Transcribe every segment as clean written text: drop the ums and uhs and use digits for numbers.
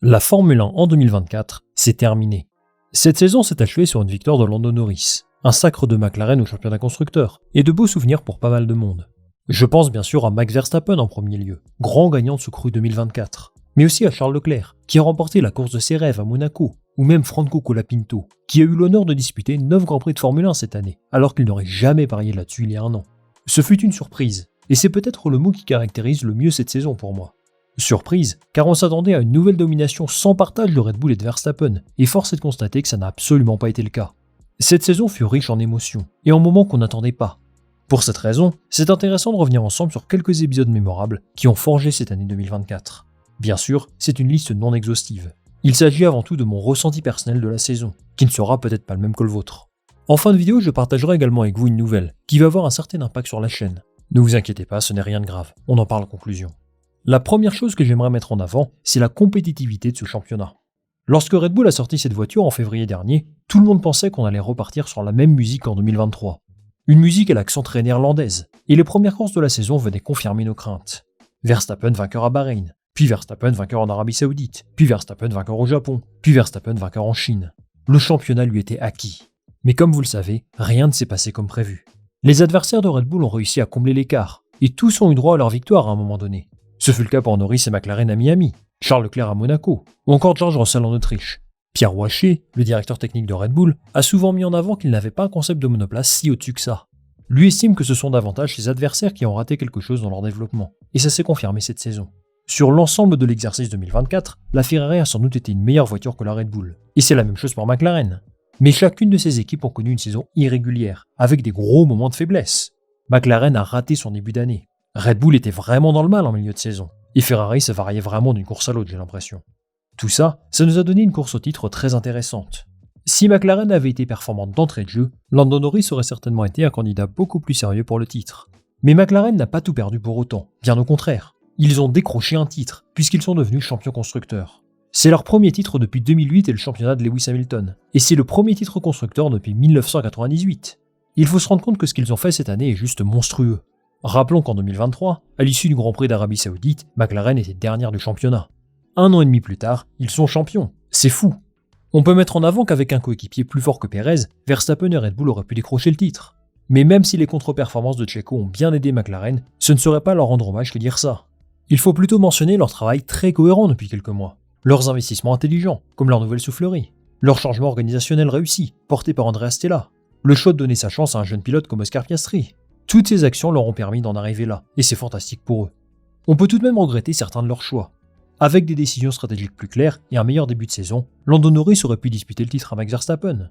La Formule 1 en 2024, c'est terminé. Cette saison s'est achevée sur une victoire de Lando Norris, un sacre de McLaren au championnat constructeur, et de beaux souvenirs pour pas mal de monde. Je pense bien sûr à Max Verstappen en premier lieu, grand gagnant de ce cru 2024, mais aussi à Charles Leclerc, qui a remporté la course de ses rêves à Monaco, ou même Franco Colapinto, qui a eu l'honneur de disputer 9 Grands Prix de Formule 1 cette année, alors qu'il n'aurait jamais parié là-dessus il y a un an. Ce fut une surprise, et c'est peut-être le mot qui caractérise le mieux cette saison pour moi. Surprise, car on s'attendait à une nouvelle domination sans partage de Red Bull et de Verstappen, et force est de constater que ça n'a absolument pas été le cas. Cette saison fut riche en émotions, et en moments qu'on n'attendait pas. Pour cette raison, c'est intéressant de revenir ensemble sur quelques épisodes mémorables qui ont forgé cette année 2024. Bien sûr, c'est une liste non exhaustive. Il s'agit avant tout de mon ressenti personnel de la saison, qui ne sera peut-être pas le même que le vôtre. En fin de vidéo, je partagerai également avec vous une nouvelle, qui va avoir un certain impact sur la chaîne. Ne vous inquiétez pas, ce n'est rien de grave, on en parle en conclusion. La première chose que j'aimerais mettre en avant, c'est la compétitivité de ce championnat. Lorsque Red Bull a sorti cette voiture en février dernier, tout le monde pensait qu'on allait repartir sur la même musique qu'en 2023. Une musique à l'accent très néerlandaise, et les premières courses de la saison venaient confirmer nos craintes. Verstappen vainqueur à Bahreïn, puis Verstappen vainqueur en Arabie Saoudite, puis Verstappen vainqueur au Japon, puis Verstappen vainqueur en Chine. Le championnat lui était acquis. Mais comme vous le savez, rien ne s'est passé comme prévu. Les adversaires de Red Bull ont réussi à combler l'écart, et tous ont eu droit à leur victoire à un moment donné. Ce fut le cas pour Norris et McLaren à Miami, Charles Leclerc à Monaco, ou encore George Russell en Autriche. Pierre Waché, le directeur technique de Red Bull, a souvent mis en avant qu'il n'avait pas un concept de monoplace si au-dessus que ça. Lui estime que ce sont davantage ses adversaires qui ont raté quelque chose dans leur développement, et ça s'est confirmé cette saison. Sur l'ensemble de l'exercice 2024, la Ferrari a sans doute été une meilleure voiture que la Red Bull, et c'est la même chose pour McLaren. Mais chacune de ces équipes ont connu une saison irrégulière, avec des gros moments de faiblesse. McLaren a raté son début d'année. Red Bull était vraiment dans le mal en milieu de saison, et Ferrari se variait vraiment d'une course à l'autre, j'ai l'impression. Tout ça, ça nous a donné une course au titre très intéressante. Si McLaren avait été performante d'entrée de jeu, Lando Norris aurait certainement été un candidat beaucoup plus sérieux pour le titre. Mais McLaren n'a pas tout perdu pour autant, bien au contraire. Ils ont décroché un titre, puisqu'ils sont devenus champions constructeurs. C'est leur premier titre depuis 2008 et le championnat de Lewis Hamilton, et c'est le premier titre constructeur depuis 1998. Il faut se rendre compte que ce qu'ils ont fait cette année est juste monstrueux. Rappelons qu'en 2023, à l'issue du Grand Prix d'Arabie Saoudite, McLaren était dernière du championnat. Un an et demi plus tard, ils sont champions. C'est fou. On peut mettre en avant qu'avec un coéquipier plus fort que Pérez, Verstappen et Red Bull auraient pu décrocher le titre. Mais même si les contre-performances de Checo ont bien aidé McLaren, ce ne serait pas leur rendre hommage que dire ça. Il faut plutôt mentionner leur travail très cohérent depuis quelques mois, leurs investissements intelligents, comme leur nouvelle soufflerie, leur changement organisationnel réussi, porté par Andrea Stella, le choix de donner sa chance à un jeune pilote comme Oscar Piastri. Toutes ces actions leur ont permis d'en arriver là, et c'est fantastique pour eux. On peut tout de même regretter certains de leurs choix. Avec des décisions stratégiques plus claires et un meilleur début de saison, Lando Norris aurait pu disputer le titre à Max Verstappen.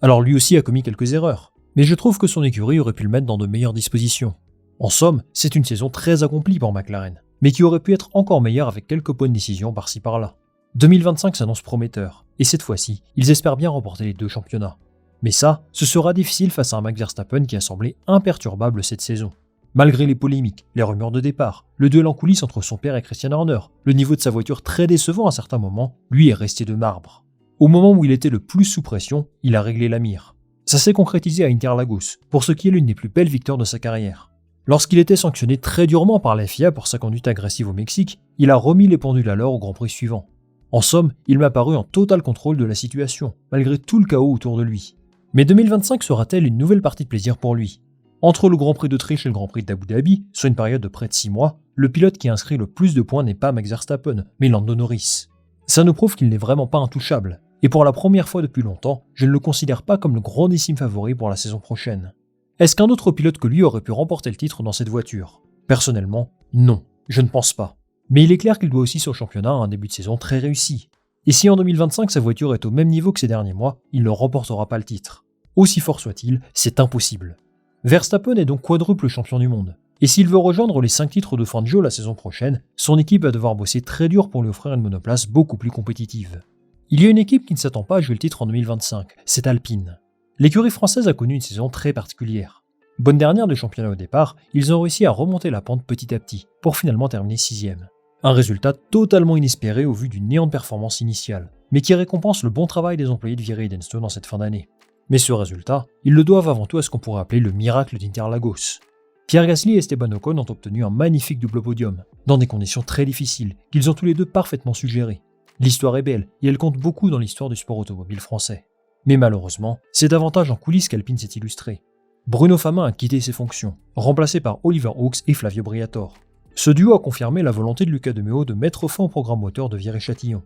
Alors lui aussi a commis quelques erreurs, mais je trouve que son écurie aurait pu le mettre dans de meilleures dispositions. En somme, c'est une saison très accomplie pour McLaren, mais qui aurait pu être encore meilleure avec quelques bonnes décisions par-ci par-là. 2025 s'annonce prometteur, et cette fois-ci, ils espèrent bien remporter les deux championnats. Mais ça, ce sera difficile face à un Max Verstappen qui a semblé imperturbable cette saison. Malgré les polémiques, les rumeurs de départ, le duel en coulisses entre son père et Christian Horner, le niveau de sa voiture très décevant à certains moments, lui est resté de marbre. Au moment où il était le plus sous pression, il a réglé la mire. Ça s'est concrétisé à Interlagos, pour ce qui est l'une des plus belles victoires de sa carrière. Lorsqu'il était sanctionné très durement par la FIA pour sa conduite agressive au Mexique, il a remis les pendules à l'heure au Grand Prix suivant. En somme, il m'a paru en total contrôle de la situation, malgré tout le chaos autour de lui. Mais 2025 sera-t-elle une nouvelle partie de plaisir pour lui? Entre le Grand Prix d'Autriche et le Grand Prix d'Abu Dhabi, sur une période de près de 6 mois, le pilote qui a inscrit le plus de points n'est pas Max Verstappen, mais Lando Norris. Ça nous prouve qu'il n'est vraiment pas intouchable, et pour la première fois depuis longtemps, je ne le considère pas comme le grandissime favori pour la saison prochaine. Est-ce qu'un autre pilote que lui aurait pu remporter le titre dans cette voiture? Personnellement, non, je ne pense pas. Mais il est clair qu'il doit aussi son championnat à un début de saison très réussi. Et si en 2025 sa voiture est au même niveau que ces derniers mois, il ne remportera pas le titre. Aussi fort soit-il, c'est impossible. Verstappen est donc quadruple champion du monde. Et s'il veut rejoindre les 5 titres de Fangio la saison prochaine, son équipe va devoir bosser très dur pour lui offrir une monoplace beaucoup plus compétitive. Il y a une équipe qui ne s'attend pas à jouer le titre en 2025, c'est Alpine. L'écurie française a connu une saison très particulière. Bonne dernière du championnat au départ, ils ont réussi à remonter la pente petit à petit, pour finalement terminer 6ème. Un résultat totalement inespéré au vu d'une néante performance initiale, mais qui récompense le bon travail des employés de Viry Edenstone en cette fin d'année. Mais ce résultat, ils le doivent avant tout à ce qu'on pourrait appeler le miracle d'Interlagos. Pierre Gasly et Esteban Ocon ont obtenu un magnifique double podium, dans des conditions très difficiles, qu'ils ont tous les deux parfaitement su gérer. L'histoire est belle et elle compte beaucoup dans l'histoire du sport automobile français. Mais malheureusement, c'est davantage en coulisses qu'Alpine s'est illustré. Bruno Famin a quitté ses fonctions, remplacé par Oliver Hawks et Flavio Briatore. Ce duo a confirmé la volonté de Luca de Meo de mettre fin au programme moteur de Viry-Châtillon.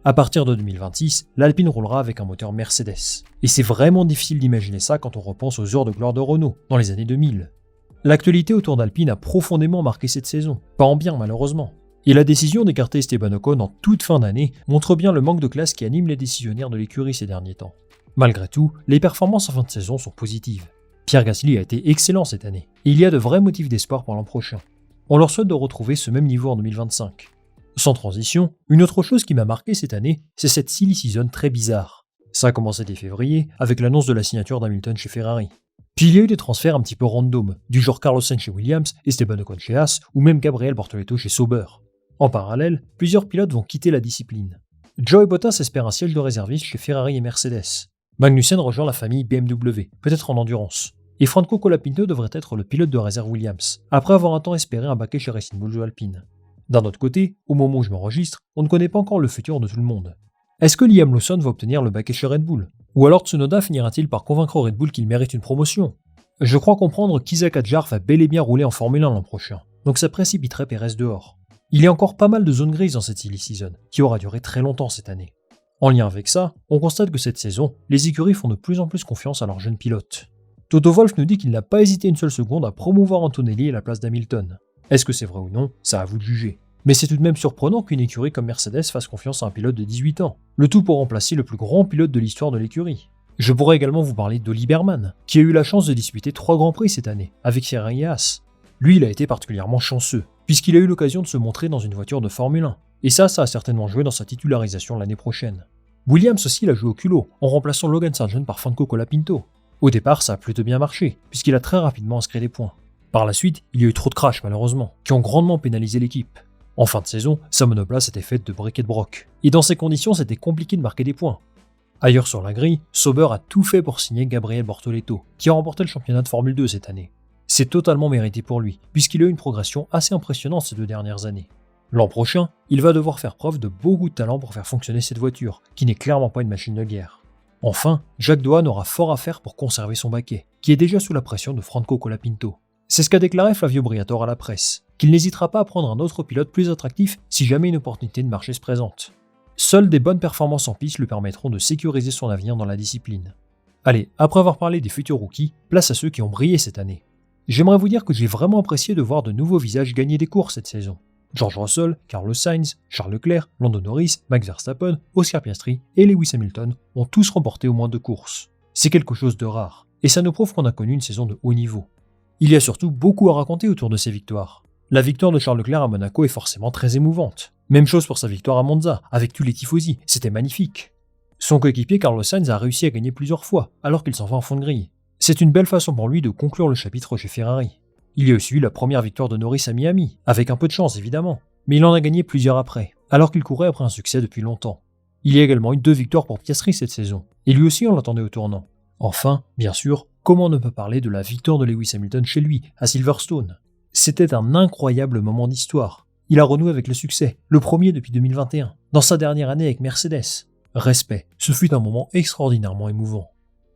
À partir de 2026, l'Alpine roulera avec un moteur Mercedes. Et c'est vraiment difficile d'imaginer ça quand on repense aux heures de gloire de Renault, dans les années 2000. L'actualité autour d'Alpine a profondément marqué cette saison, pas en bien malheureusement. Et la décision d'écarter Esteban Ocon en toute fin d'année montre bien le manque de classe qui anime les décisionnaires de l'écurie ces derniers temps. Malgré tout, les performances en fin de saison sont positives. Pierre Gasly a été excellent cette année, et il y a de vrais motifs d'espoir pour l'an prochain. On leur souhaite de retrouver ce même niveau en 2025. Sans transition, une autre chose qui m'a marqué cette année, c'est cette silly season très bizarre. Ça a commencé dès février, avec l'annonce de la signature d'Hamilton chez Ferrari. Puis il y a eu des transferts un petit peu random, du genre Carlos Sainz chez Williams, Esteban Ocon chez Haas, ou même Gabriel Bortoleto chez Sauber. En parallèle, plusieurs pilotes vont quitter la discipline. Joey Bottas espère un siège de réserviste chez Ferrari et Mercedes. Magnussen rejoint la famille BMW, peut-être en endurance. Et Franco Colapinto devrait être le pilote de réserve Williams, après avoir un temps espéré un baquet chez Racing Bulls ou Alpine. D'un autre côté, au moment où je m'enregistre, on ne connaît pas encore le futur de tout le monde. Est-ce que Liam Lawson va obtenir le baquet chez Red Bull? Ou alors Tsunoda finira-t-il par convaincre Red Bull qu'il mérite une promotion? Je crois comprendre qu'Isaac Hadjar va bel et bien rouler en Formule 1 l'an prochain, donc ça précipiterait Perez dehors. Il y a encore pas mal de zones grises dans cette silly season, qui aura duré très longtemps cette année. En lien avec ça, on constate que cette saison, les écuries font de plus en plus confiance à leurs jeunes pilotes. Toto Wolff nous dit qu'il n'a pas hésité une seule seconde à promouvoir Antonelli à la place d'Hamilton. Est-ce que c'est vrai ou non? Ça à vous de juger. Mais c'est tout de même surprenant qu'une écurie comme Mercedes fasse confiance à un pilote de 18 ans, le tout pour remplacer le plus grand pilote de l'histoire de l'écurie. Je pourrais également vous parler d'Ollie Berman, qui a eu la chance de disputer 3 grands prix cette année, avec Ferrari et Haas. Lui, il a été particulièrement chanceux, puisqu'il a eu l'occasion de se montrer dans une voiture de Formule 1, et ça a certainement joué dans sa titularisation l'année prochaine. Williams aussi l'a joué au culot, en remplaçant Logan Sargent par Franco Colapinto. Au départ, ça a plutôt bien marché, puisqu'il a très rapidement inscrit des points. Par la suite, il y a eu trop de crashs malheureusement, qui ont grandement pénalisé l'équipe. En fin de saison, sa monoplace était faite de briquet de broc, et dans ces conditions, c'était compliqué de marquer des points. Ailleurs sur la grille, Sauber a tout fait pour signer Gabriel Bortoleto, qui a remporté le championnat de Formule 2 cette année. C'est totalement mérité pour lui, puisqu'il a eu une progression assez impressionnante ces 2 dernières années. L'an prochain, il va devoir faire preuve de beaucoup de talent pour faire fonctionner cette voiture, qui n'est clairement pas une machine de guerre. Enfin, Jacques Doane aura fort à faire pour conserver son baquet, qui est déjà sous la pression de Franco Colapinto. C'est ce qu'a déclaré Flavio Briatore à la presse, qu'il n'hésitera pas à prendre un autre pilote plus attractif si jamais une opportunité de marché se présente. Seules des bonnes performances en piste lui permettront de sécuriser son avenir dans la discipline. Allez, après avoir parlé des futurs rookies, place à ceux qui ont brillé cette année. J'aimerais vous dire que j'ai vraiment apprécié de voir de nouveaux visages gagner des courses cette saison. George Russell, Carlos Sainz, Charles Leclerc, Lando Norris, Max Verstappen, Oscar Piastri et Lewis Hamilton ont tous remporté au moins 2 courses. C'est quelque chose de rare, et ça nous prouve qu'on a connu une saison de haut niveau. Il y a surtout beaucoup à raconter autour de ces victoires. La victoire de Charles Leclerc à Monaco est forcément très émouvante. Même chose pour sa victoire à Monza, avec tous les tifosi, c'était magnifique. Son coéquipier Carlos Sainz a réussi à gagner plusieurs fois, alors qu'il s'en va en fond de grille. C'est une belle façon pour lui de conclure le chapitre chez Ferrari. Il y a aussi eu la première victoire de Norris à Miami, avec un peu de chance évidemment, mais il en a gagné plusieurs après, alors qu'il courait après un succès depuis longtemps. Il y a également eu 2 victoires pour Piastri cette saison, et lui aussi on l'attendait au tournant. Enfin, bien sûr, comment ne pas parler de la victoire de Lewis Hamilton chez lui, à Silverstone. C'était un incroyable moment d'histoire. Il a renoué avec le succès, le premier depuis 2021, dans sa dernière année avec Mercedes. Respect, ce fut un moment extraordinairement émouvant.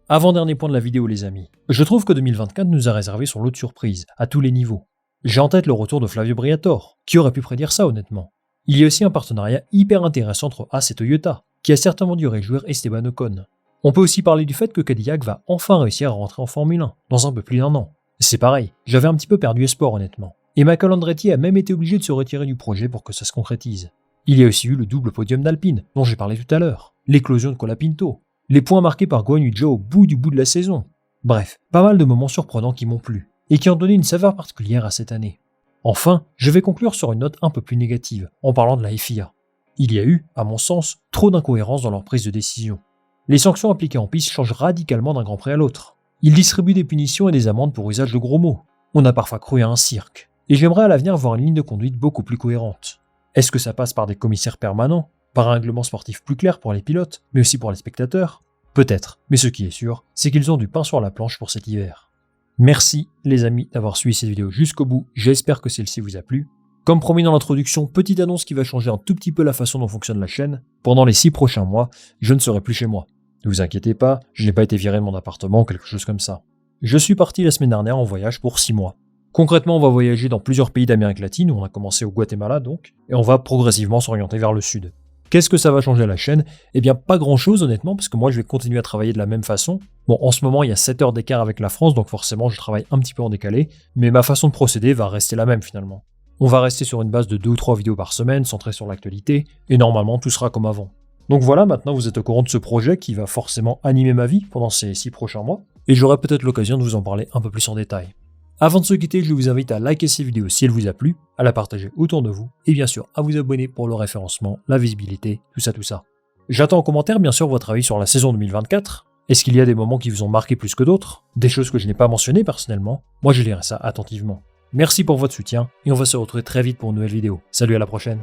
Avant-dernier point de la vidéo les amis, je trouve que 2024 nous a réservé son lot de surprises, à tous les niveaux. J'ai en tête le retour de Flavio Briatore, qui aurait pu prédire ça honnêtement. Il y a aussi un partenariat hyper intéressant entre Haas et Toyota, qui a certainement dû réjouir Esteban Ocon. On peut aussi parler du fait que Cadillac va enfin réussir à rentrer en Formule 1, dans un peu plus d'1 an. C'est pareil, j'avais un petit peu perdu espoir honnêtement. Et Michael Andretti a même été obligé de se retirer du projet pour que ça se concrétise. Il y a aussi eu le double podium d'Alpine, dont j'ai parlé tout à l'heure, l'éclosion de Colapinto, les points marqués par Guan Yu Zhou au bout de la saison. Bref, pas mal de moments surprenants qui m'ont plu, et qui ont donné une saveur particulière à cette année. Enfin, je vais conclure sur une note un peu plus négative, en parlant de la FIA. Il y a eu, à mon sens, trop d'incohérences dans leur prise de décision. Les sanctions appliquées en piste changent radicalement d'un Grand Prix à l'autre. Ils distribuent des punitions et des amendes pour usage de gros mots. On a parfois cru à un cirque. Et j'aimerais à l'avenir voir une ligne de conduite beaucoup plus cohérente. Est-ce que ça passe par des commissaires permanents, par un règlement sportif plus clair pour les pilotes, mais aussi pour les spectateurs? Peut-être, mais ce qui est sûr, c'est qu'ils ont du pain sur la planche pour cet hiver. Merci les amis d'avoir suivi cette vidéo jusqu'au bout, j'espère que celle-ci vous a plu. Comme promis dans l'introduction, petite annonce qui va changer un tout petit peu la façon dont fonctionne la chaîne. Pendant les 6 prochains mois, je ne serai plus chez moi. Ne vous inquiétez pas, je n'ai pas été viré de mon appartement ou quelque chose comme ça. Je suis parti la semaine dernière en voyage pour 6 mois. Concrètement, on va voyager dans plusieurs pays d'Amérique latine, où on a commencé au Guatemala donc, et on va progressivement s'orienter vers le sud. Qu'est-ce que ça va changer à la chaîne? Eh bien, pas grand-chose honnêtement, parce que moi je vais continuer à travailler de la même façon. Bon, en ce moment il y a 7 heures d'écart avec la France, donc forcément je travaille un petit peu en décalé, mais ma façon de procéder va rester la même finalement. On va rester sur une base de 2 ou 3 vidéos par semaine, centrées sur l'actualité, et normalement tout sera comme avant. Donc voilà, maintenant vous êtes au courant de ce projet qui va forcément animer ma vie pendant ces 6 prochains mois, et j'aurai peut-être l'occasion de vous en parler un peu plus en détail. Avant de se quitter, je vous invite à liker cette vidéo si elle vous a plu, à la partager autour de vous, et bien sûr à vous abonner pour le référencement, la visibilité, tout ça. J'attends en commentaire bien sûr votre avis sur la saison 2024. Est-ce qu'il y a des moments qui vous ont marqué plus que d'autres? Des choses que je n'ai pas mentionnées personnellement? Moi je lirai ça attentivement. Merci pour votre soutien, et on va se retrouver très vite pour une nouvelle vidéo. Salut, à la prochaine.